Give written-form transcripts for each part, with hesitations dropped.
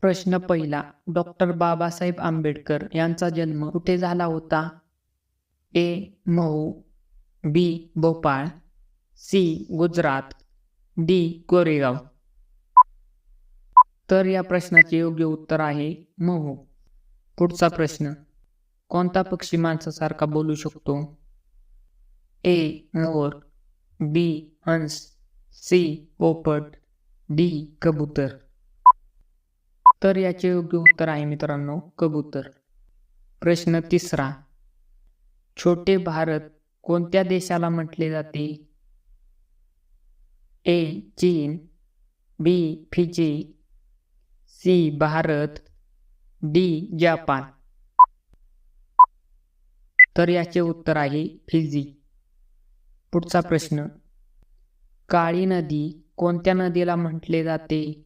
प्रश्न पहिला. डॉक्टर बाबासाहेब आंबेडकर यांचा जन्म कुठे झाला होता? ए. महू, बी. भोपाळ, सी. गुजरात, डी. कोरेगाव. तर या प्रश्नाचे योग्य उत्तर आहे महू. पुढचा प्रश्न. कोणता पक्षी माणसासारखा बोलू शकतो? ए. मोर, बी. हंस, सी. पोपट, डी. कबूतर. तर याचे योग्य उत्तर आहे मित्रांनो कबूतर. प्रश्न तिसरा. छोटे भारत कोणत्या देशाला म्हटले जाते? ए. चीन, B. Fiji, C. Bharat, D. Japan. तर याचे उत्तर आहे फिजी. पुढचा प्रश्न. काळी नदी कोणत्या नदीला म्हटले जाते?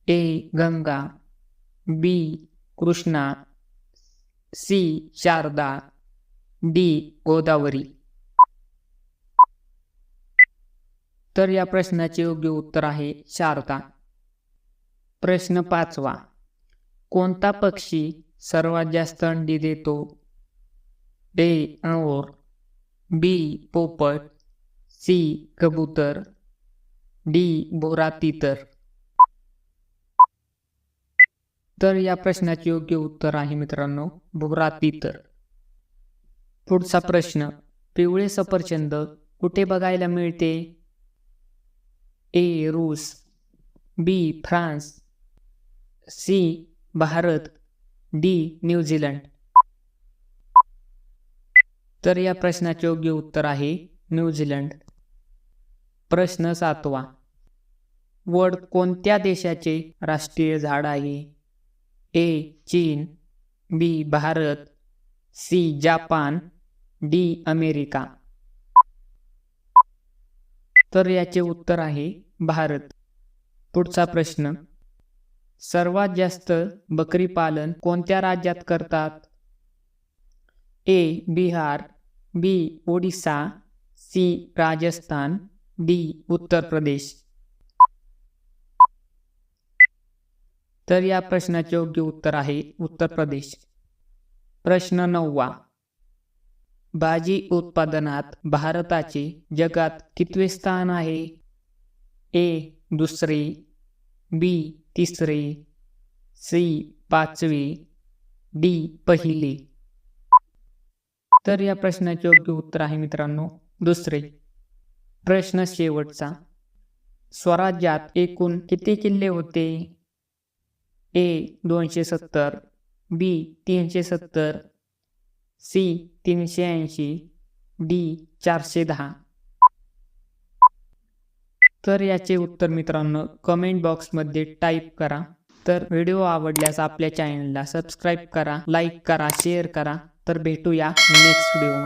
ए. गंगा, बी. कृष्णा, सी. शारदा, डी. गोदावरी. तर या प्रश्नाचे योग्य उत्तर आहे शारदा. प्रश्न पाचवा. कोणता पक्षी सर्वात जास्त अंडी देतो? ए. मोर, बी. पोपट, सी. कबूतर, डी. भोरा तितर. तर या प्रश्नाचे योग्य उत्तर आहे मित्रांनो भोरा तितर. पुढचा प्रश्न. पिवळे सफरचंद कुठे बघायला मिळते? ए. रूस, B. France, C. Bharat, D. New Zealand. तर या प्रश्नाचे योग्य उत्तर आहे न्यूझीलंड. प्रश्न सातवा. वड कोणत्या देशाचे राष्ट्रीय झाड आहे? ए. चीन, B. Bharat, C. Japan, D. America. तर याचे उत्तर आहे भारत. पुढचा प्रश्न. सर्वात जास्त बकरी पालन कोणत्या राज्यात करतात? ए. बिहार, बी. ओडिसा, सी. राजस्थान, डी. उत्तर प्रदेश. तर या प्रश्नाचे योग्य उत्तर आहे उत्तर प्रदेश. प्रश्न नववा. भाजी उत्पादनात भारताचे जगात कितवे स्थान आहे? ए. दुसरे, बी. तिसरे, सी. पाचवे, डी. पहिले. तर या प्रश्नाचे योग्य उत्तर आहे मित्रांनो दुसरे. प्रश्न शेवटचा. स्वराज्यात एकूण किती किल्ले होते? ए. 270, बी. 370, सी. 380, डी. 410. तर याचे उत्तर मित्रांनो कमेंट बॉक्समध्ये टाईप करा. तर व्हिडिओ आवडल्यास आपल्या चॅनलला सबस्क्राईब करा, लाईक करा, शेअर करा. तर भेटूया नेक्स्ट व्हिडिओ.